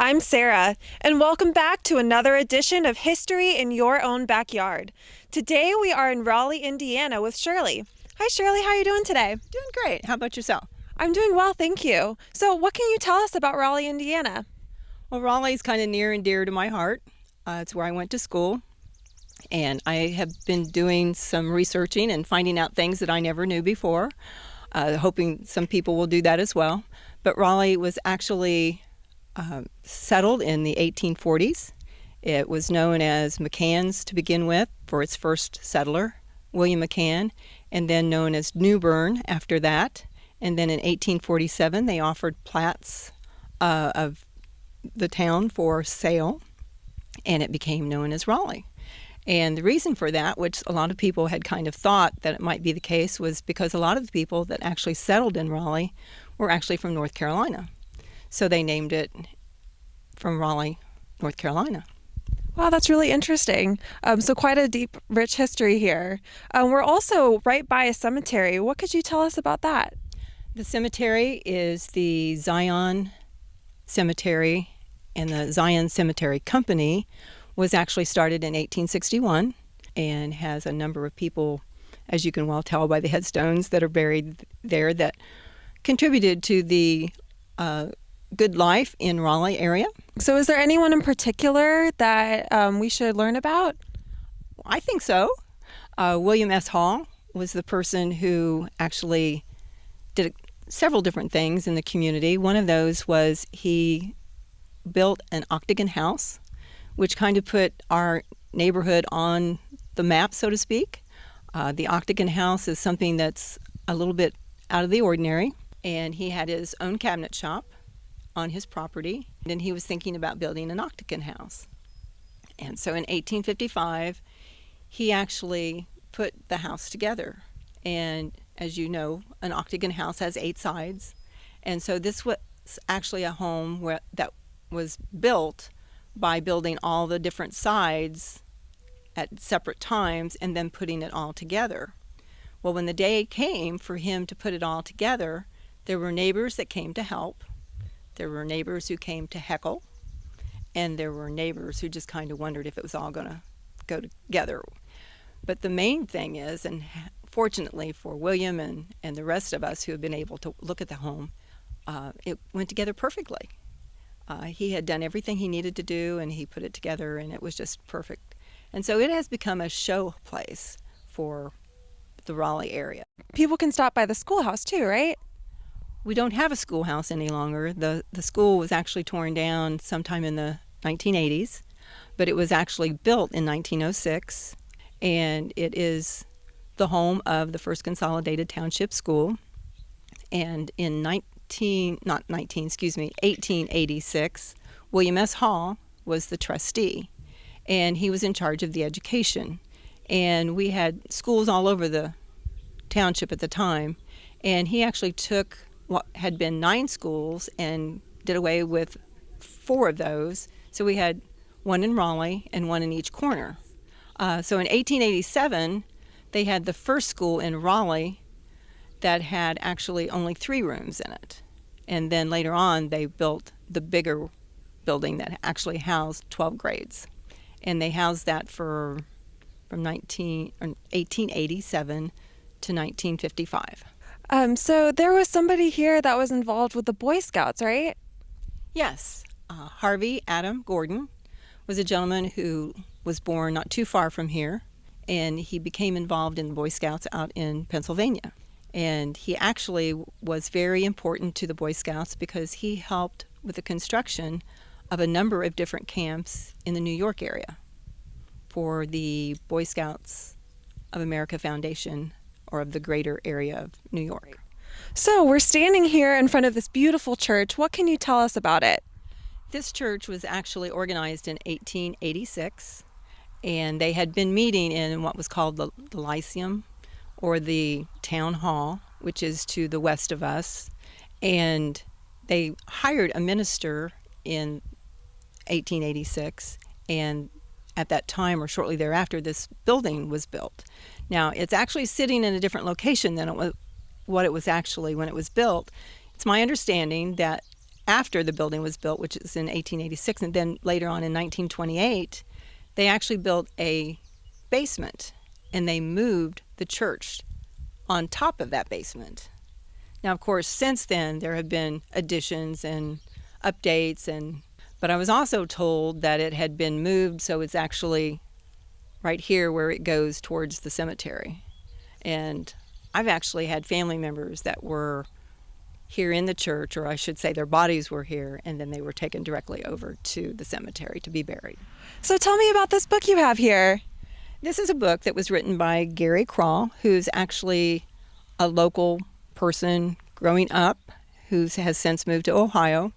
I'm Sarah, and welcome back to another edition of History in Your Own Backyard. Today we are in Raleigh, Indiana with Shirley. Hi Shirley, how are you doing today? Doing great. How about yourself? I'm doing well, thank you. So what can you tell us about Raleigh, Indiana? Well, Raleigh's kind of near and dear to my heart. It's where I went to school, and I have been doing some researching and finding out things that I never knew before, hoping some people will do that as well. But Raleigh was actually settled in the 1840s. It was known as McCann's to begin with for its first settler, William McCann, and then known as New Bern after that. And then in 1847, they offered plats of the town for sale, and it became known as Raleigh. And the reason for that, which a lot of people had kind of thought that it might be the case, was because a lot of the people that actually settled in Raleigh were actually from North Carolina. So they named it from Raleigh, North Carolina. Wow, that's really interesting. So quite a deep, rich history here. We're also right by a cemetery. What could you tell us about that? The cemetery is the Zion Cemetery, and the Zion Cemetery Company was actually started in 1861 and has a number of people, as you can well tell by the headstones that are buried there, that contributed to the good life in Raleigh area. So is there anyone in particular that we should learn about? I think so. William S. Hall was the person who actually did several different things in the community. One of those was he built an octagon house, which kind of put our neighborhood on the map, so to speak. The octagon house is something that's a little bit out of the ordinary, and he had his own cabinet shop on his property, and he was thinking about building an octagon house. And so in 1855, he actually put the house together. And as you know, an octagon house has 8 sides. And so this was actually a home that was built by building all the different sides at separate times and then putting it all together. Well, when the day came for him to put it all together, there were neighbors that came to help. There were neighbors who came to heckle, and there were neighbors who just kind of wondered if it was all going to go together. But the main thing is, and fortunately for William and the rest of us who have been able to look at the home, it went together perfectly. He had done everything he needed to do, and he put it together, and it was just perfect. And so it has become a show place for the Raleigh area. People can stop by the schoolhouse too, right? We don't have a schoolhouse any longer. The school was actually torn down sometime in the 1980s, but it was actually built in 1906, and it is the home of the first consolidated township school. And in 1886, William S. Hall was the trustee, and he was in charge of the education. And we had schools all over the township at the time, and he actually took what had been 9 schools and did away with 4 of those. So we had one in Raleigh and one in each corner. So in 1887, they had the first school in Raleigh that had actually only 3 rooms in it. And then later on, they built the bigger building that actually housed 12 grades. And they housed that from 1887 to 1955. So there was somebody here that was involved with the Boy Scouts, right? Yes. Harvey Adam Gordon was a gentleman who was born not too far from here, and he became involved in the Boy Scouts out in Pennsylvania. And he actually was very important to the Boy Scouts because he helped with the construction of a number of different camps in the New York area for the Boy Scouts of America Foundation, or of the greater area of New York. So we're standing here in front of this beautiful church. What can you tell us about it? This church was actually organized in 1886, and they had been meeting in what was called the Lyceum, or the Town Hall, which is to the west of us. And they hired a minister in 1886, and at that time or shortly thereafter, this building was built. Now, it's actually sitting in a different location than what it was actually when it was built. It's my understanding that after the building was built, which is in 1886, and then later on in 1928, they actually built a basement, and they moved the church on top of that basement. Now, of course, since then, there have been additions and updates, but I was also told that it had been moved, so it's actually right here where it goes towards the cemetery. And I've actually had family members that were here in the church, or I should say their bodies were here, and then they were taken directly over to the cemetery to be buried. So tell me about this book you have here. This is a book that was written by Gary Crawl, who's actually a local person growing up who has since moved to Ohio.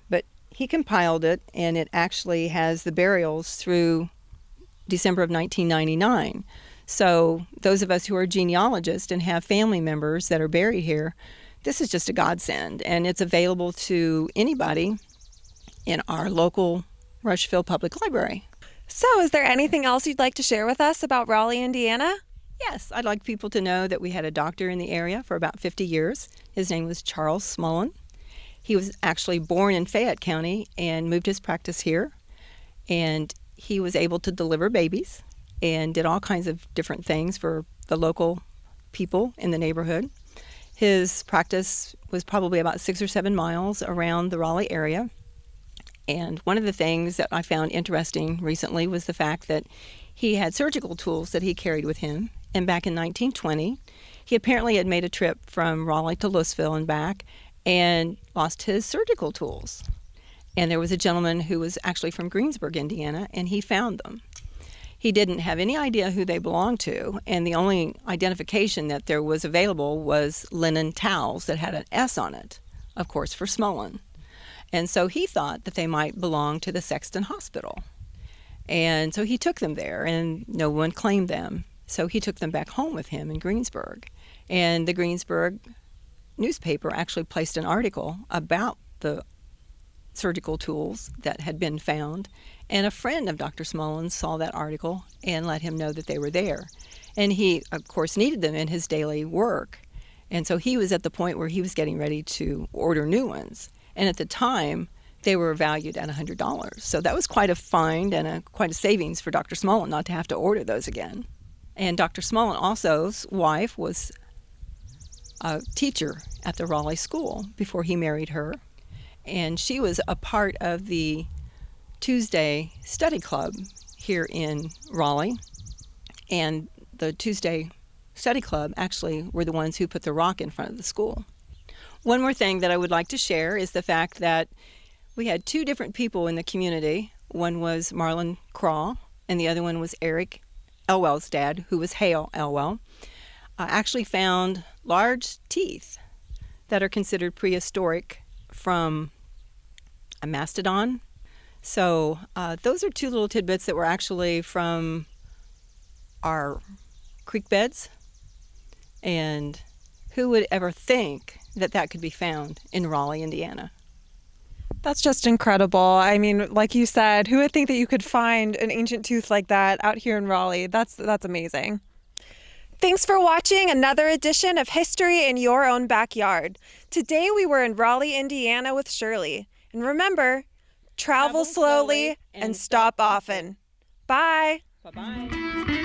But he compiled it, and it actually has the burials through December of 1999. So those of us who are genealogists and have family members that are buried here, this is just a godsend, and it's available to anybody in our local Rushville Public Library. So is there anything else you'd like to share with us about Raleigh, Indiana? Yes, I'd like people to know that we had a doctor in the area for about 50 years. His name was Charles Smullen. He was actually born in Fayette County and moved his practice here, and he was able to deliver babies and did all kinds of different things for the local people in the neighborhood. His practice was probably about 6 or 7 miles around the Raleigh area. And one of the things that I found interesting recently was the fact that he had surgical tools that he carried with him. And back in 1920, he apparently had made a trip from Raleigh to Louisville and back and lost his surgical tools. And there was a gentleman who was actually from Greensburg, Indiana, and he found them. He didn't have any idea who they belonged to, and the only identification that there was available was linen towels that had an S on it, of course, for Smullen. And so he thought that they might belong to the Sexton Hospital. And so he took them there, and no one claimed them. So he took them back home with him in Greensburg. And the Greensburg newspaper actually placed an article about the surgical tools that had been found. And a friend of Dr. Smullen saw that article and let him know that they were there. And he, of course, needed them in his daily work. And so he was at the point where he was getting ready to order new ones. And at the time, they were valued at $100. So that was quite a find and quite a savings for Dr. Smullen not to have to order those again. And Dr. Smullen also's wife was a teacher at the Raleigh school before he married her. And she was a part of the Tuesday study club here in Raleigh. And the Tuesday study club actually were the ones who put the rock in front of the school. One more thing that I would like to share is the fact that we had 2 different people in the community. One was Marlon Craw, and the other one was Eric Elwell's dad, who was Hale Elwell. Actually found large teeth that are considered prehistoric from a mastodon. So those are 2 little tidbits that were actually from our creek beds. And who would ever think that that could be found in Raleigh, Indiana? That's just incredible. I mean, like you said, who would think that you could find an ancient tooth like that out here in Raleigh? That's amazing. Thanks for watching another edition of History in Your Own Backyard. Today we were in Raleigh, Indiana with Shirley. And remember, travel slowly and stop often. Bye. Bye-bye.